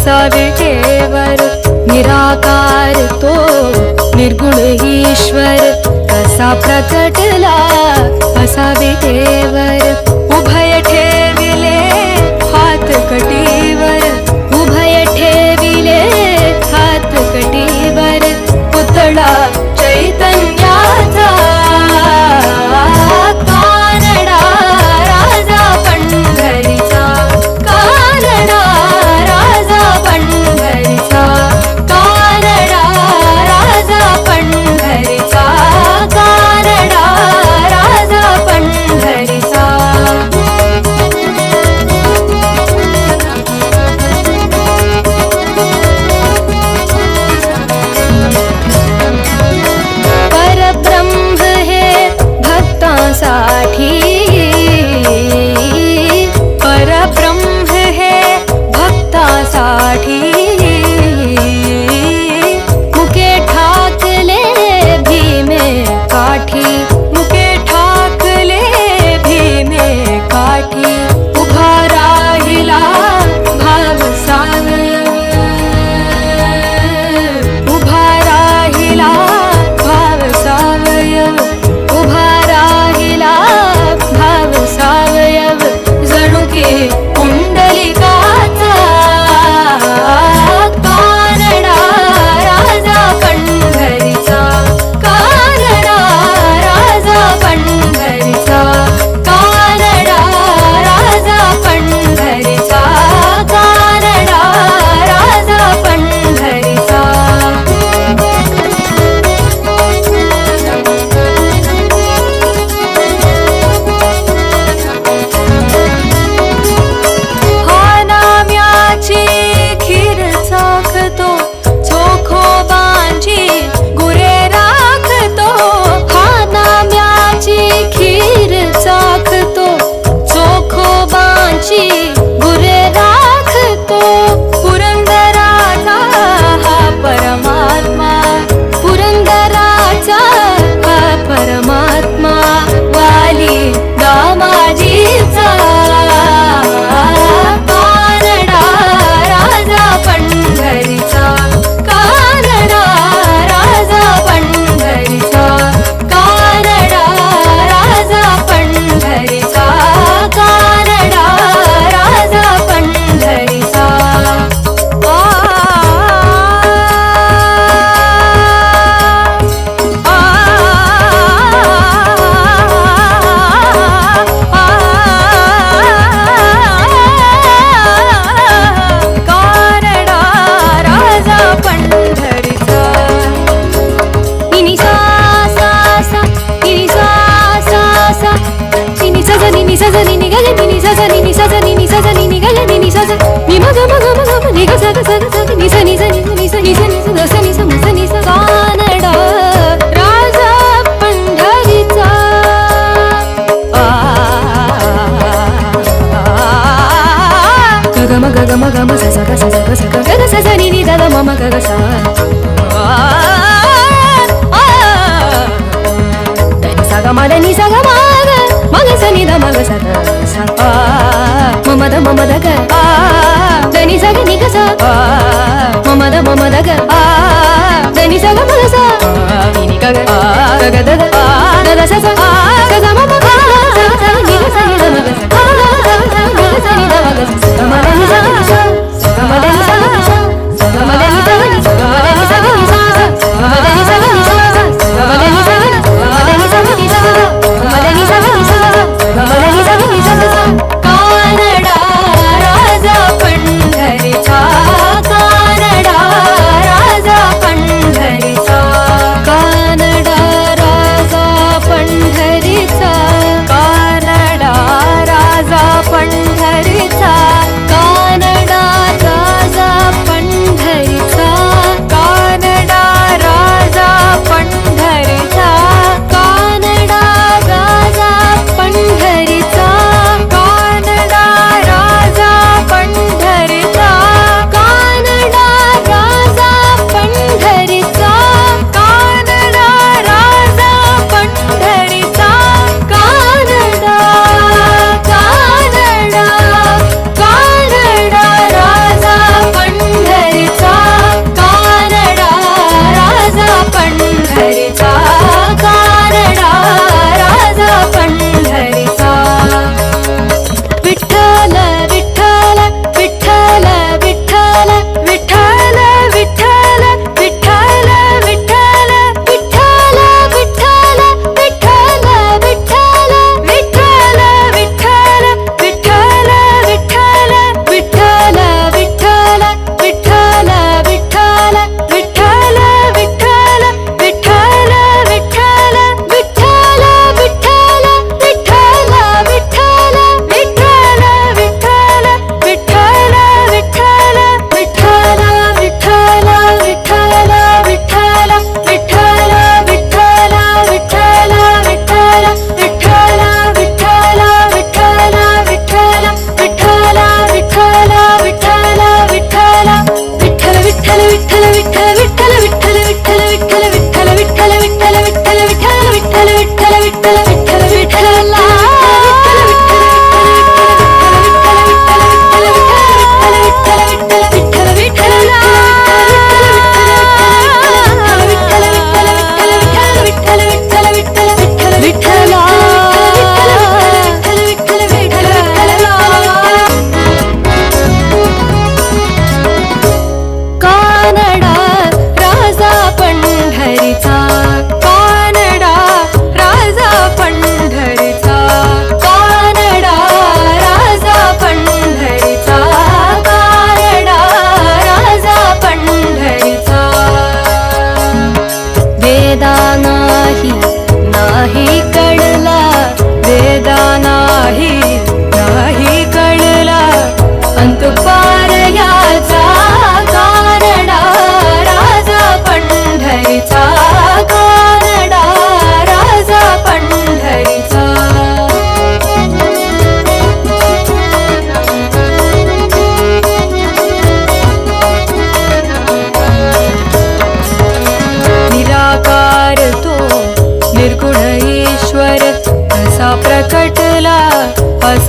असा विटेवर निराकार तो निर्गुण ईश्वर कसा प्रकटला असा विटेवर उभय ठेविले हात कटीवर उभय ठेविले हात कटीवर पुतळा चैतन्याचा कानडा राजा पंढरीचा कानडा राजा पंढरीचा कानडा राजा पंढरीचा कानडा राजा पंढरीचा परब्रह्म हे भक्तांसाठी परब्रह्म हे भक्तांसाठी मुके ठाकले भीमे काठी मुके ठाकले भीमे काठी उभा राहिला भाव सावयव उभा राहिला भाव सावयव उभा राहिला भाव सावयव जणू की पुंडलिकाचा कानडा राजा पंढरीचा कानडा राजा पंढरीचा कानडा राजा पंढरीचा कानडा राजा पंढरीचा हा नाम्याची खीर चाखतो चोखोबांची गुरे राखतो हा नाम्याची खीर चाखतो चोखोबांची गुरे राखतो पुरंदराचा हा परमात्मा पुरंदराचा हा परमात्मा वाली दामाजीचा कानडा राजा पंढरीचा कानडा राजा पंढरीचा कानडा राजा पंढरीचा कानडा राजा पंढरीचा कानडा राजा पंढरीचा निनी सा सा सा निनी सा सा सा निनी सा सा निनी सा सा निनी ग निनी सा सा निनी सा सा निनी सा सा निनी ग निनी सा सा नि म ग म ग म ग म नि ग सा ग सा ग सा ग नि सा नि सा नि सा नि सा नि सा नि सा ग सा नि सा म सा नि सा कानडा राजा पंढरीचा ग म ग ग म ग म सा सा ग सा सा ग सा ग ग सा सा नि नि दा दा म म ग ग सा सा ग म द नि सा ग म ग म ग सा नि दा म ग सा ग सा म म द ग द नि सा ग नि ग सा म म द ग द नि सा ग म ग सा नि नि ग ग ग ग द द द सा सा ग ग म म ग सा सा नि ग सा नि दा म ग सा ग ग सा नि दा म ग सा ग म द नि सा ग नि सा ग म द नि सा ग नि सा ग म द नि सा ग नि सा ग म द नि सा ग नि सा ग म द नि सा ग नि सा ग म द नि सा ग ग म द नि सा ग नि सा ग म द नि सा ग नि सा ग म द नि सा ग नि सा कानडा राजा पंढरीचा कानडा राजा पंढरीचा कानडा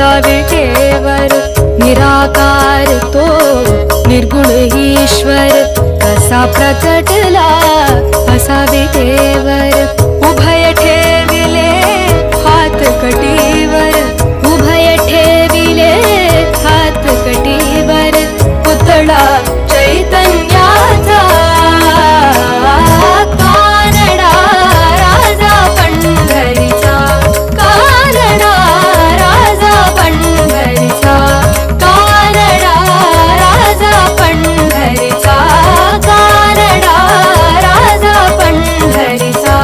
असा विटेवर निराकार तो निर्गुण ईश्वर कसा प्रकटला असा विटेवर उभय ठेविले हात कटीवर उभय ठेविले हात कटीवर पुतळा चैतन्याचा कानडा राजा पंढरीचा कानडा राजा पंढरीचा कानडा राजा पंढरीचा कानडा राजा पंढरीचा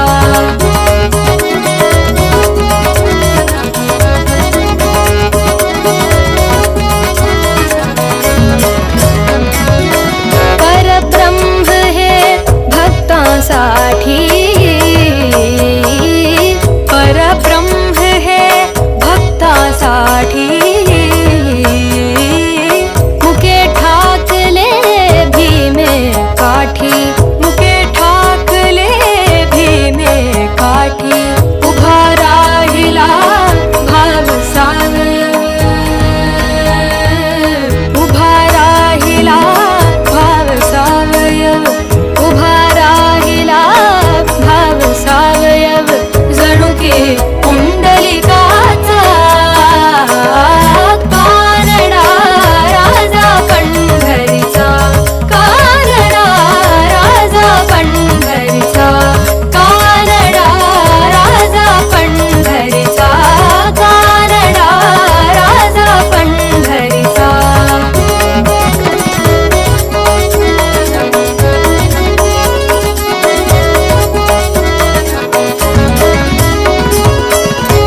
परब्रह्म हे भक्तांसाठी परब्रह्म हे भक्तांसाठी मुके ठाकले भीमे काठी मुके ठाकले भीमे काठी उभा राहिला भाव सावयव उभा राहिला भाव सावयव उभा राहिला भाव सावयव जणू की पुंडलिकाचा कानडा राजा पंढरीचा कानडा राजा पंढरीचा कानडा राजा पंढरीचा कानडा राजा पंढरीचा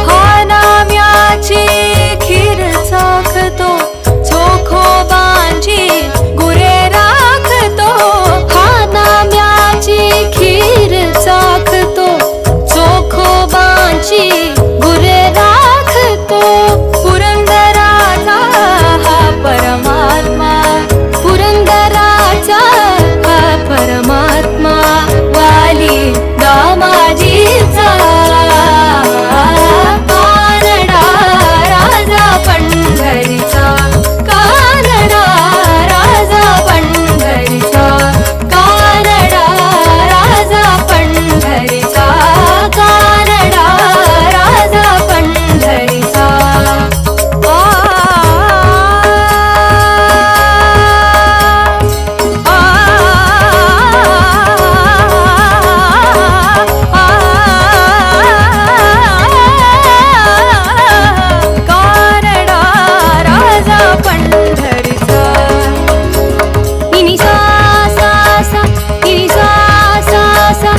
हा नाम्याची खीर चाखतो चोखोबांची गुरे राखतो हा नाम्याची खीर चाखतो चोखोबांची गुरे राखतो पुरंदराचा हा परमात्मा पुरंदराचा हा परमात्मा वाली दामाजीचा कानडा राजा पंढरीचा कानडा राजा पंढरीचा कानडा राजा पंढरीचा कानडा राजा पंढरीचा कानडा राजा पंढरीचा निनी सा सा सा निनी सा सा सा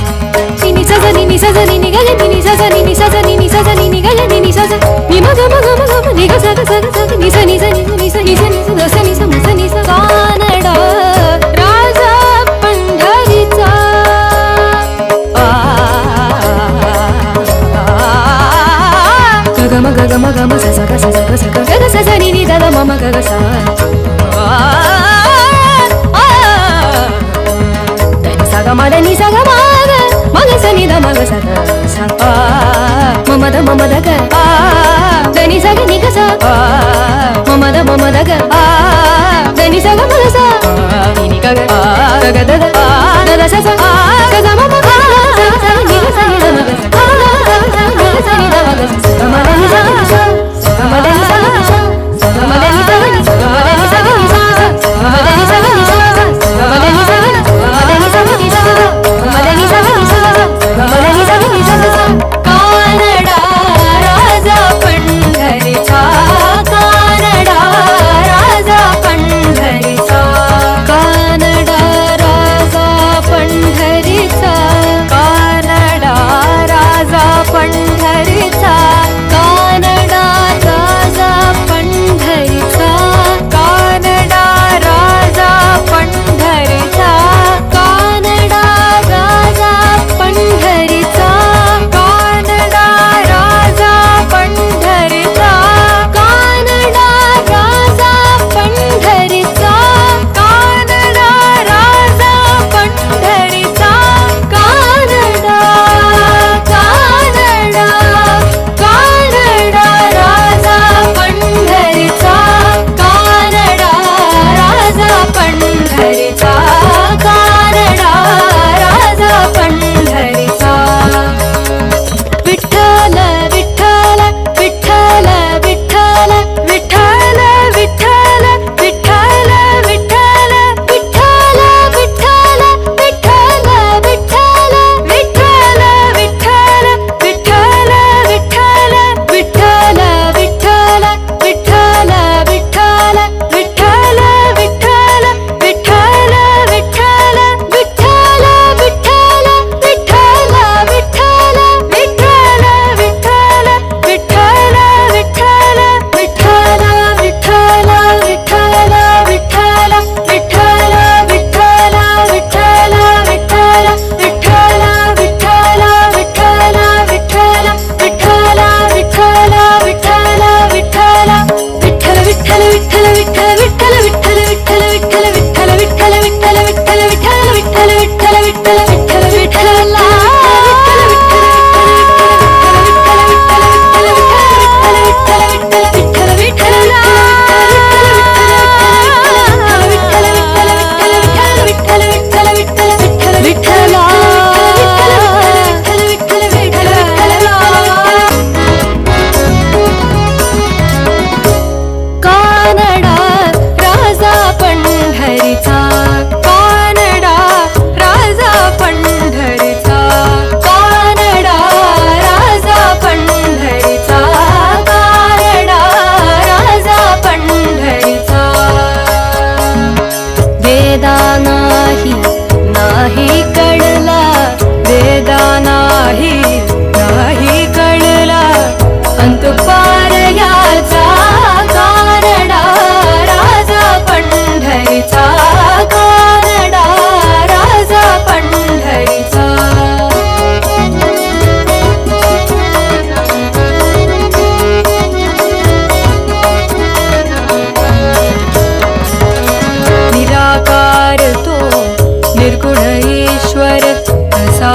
निनी सा सा निनी सा सा निनी ग ग निनी सा सा निनी सा सा निनी सा सा निनी ग ग निनी सा सा नि म ग म ग म ग म नि ग सा ग सा ग सा ग नि सा नि सा नि सा नि सा नि सा नि सा द सा नि सा म सा नि सा कानडा राजा पंढरीचा ग म ग ग म ग म सा सा ग सा सा ग सा ग ग सा सा नि नि दा दा म म ग ग सा దని స గ మ దని స గ మ గ మ గ స ని ద మ గ స ద స మ మ ద గ దని స గ ని గ స మ మ ద గ దని స గ మ గ స ని ని గ గ గ గ ద ద ద ద స స గ గ మ మ గ స స ని గ స ని ద మ గ స గ గ స ని ద మ గ స గ మ ద ని స గ ని స గ మ ద ని స గ ని స గ మ ద ని స గ ని స గ మ ద ని స గ ని స గ మ ద ని స గ ని స గ మ ద ని స గ ని స గ మ ద ని స గ ని స గ మ ద ని స గ ని స గ మ ద ని స గ ని స గ कानडा राजा पंढरीचा कानडा राजा पंढरीचा कानडा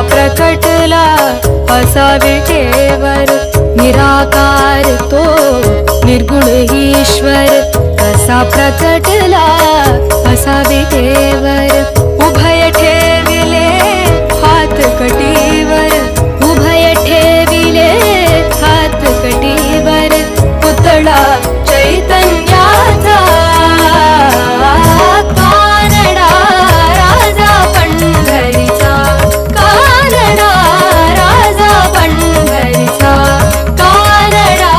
प्रकटला असा विटेवर निराकार तो निर्गुण ईश्वर कसा प्रकटला असा विटेवर उभय ठेविले हात कटीवर उभय ठेविले हात कटीवर पुतळा चैतन्याचा कानडा राजा पंढरीचा कानडा राजा पंढरीचा कानडा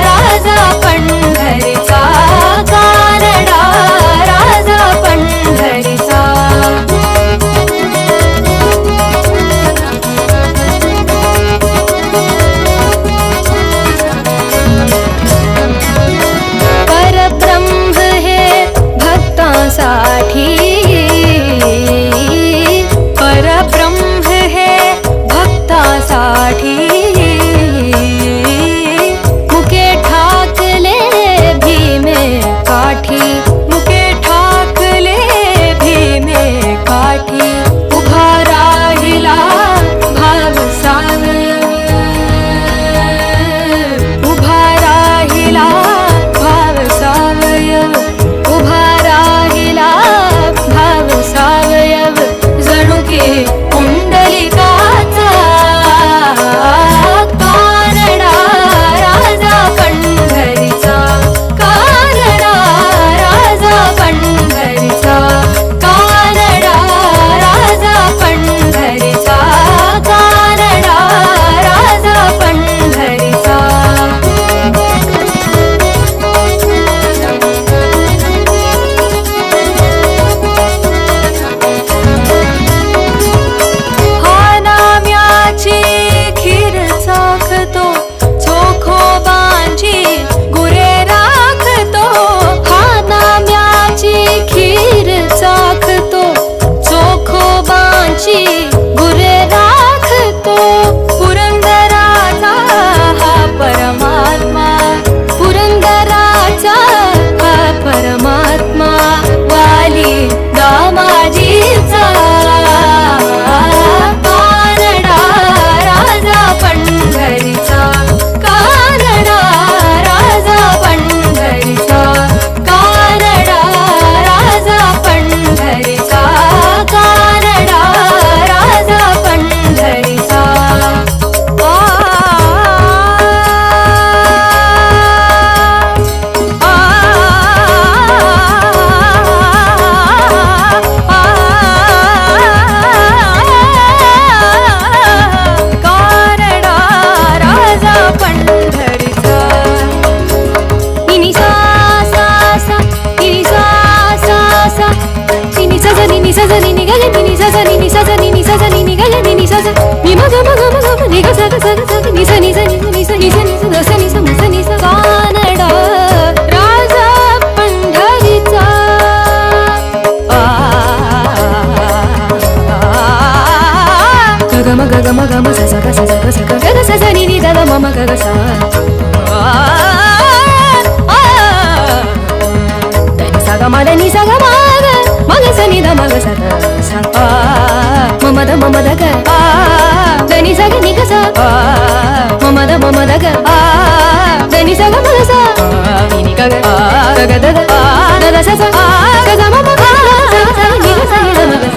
राजा पंढरीचा कानडा राजा पंढरीचा परब्रह्म हे भक्तांसाठी परब्रह्म हे भक्तांसाठी मुके ठाकले भीमे काठी मुके ठाकले भीमे काठी उभा राहिला भाव सावयव उभा राहिला भाव सावयव उभा राहिला भाव सावयव जणू की पुंडलिकाचा कानडा राजा पंढरीचा कानडा राजा पंढरीचा कानडा राजा पंढरीचा कानडा राजा पंढरीचा हा नाम्याची खीर चाखतो चोखोबांची गुरे राखतो हा नाम्याची खीर चाखतो चोखोबांची गुरे राखतो पुरंदराचा हा परमात्मा पुरंदराचा हा परमात्मा वाली दामाजीचा कानडा राजा पंढरीचा कानडा राजा पंढरीचा कानडा राजा पंढरीचा कानडा राजा पंढरीचा कानडा राजा पंढरीचा निनी सा सा सा निनी सा सा सा निनी सा सा निनी सा सा निनी गा निनी सा सा निनी सा सा निनी सा सा निनी गा निनी सा सा नि म ग म ग म ग म नि ग सा ग सा ग सा ग नि सा नि सा नि सा नि सा नि सा नि सा ग सा नि सा म सा नि सा कानडा राजा पंढरीचा ग म ग म ग म सा सा ग सा सा ग सा ग ग सा सा नि नि दा दा म म ग ग सा दा नि सा ग म दा नि सा ग म ग ग सा नि दा म ग सा ग सा మమదగ దని సగ నిగస మమద మమదగ దని సగ మగస నిని గగ గగ దగ దద సస గగ మమ నిగస నిద మగస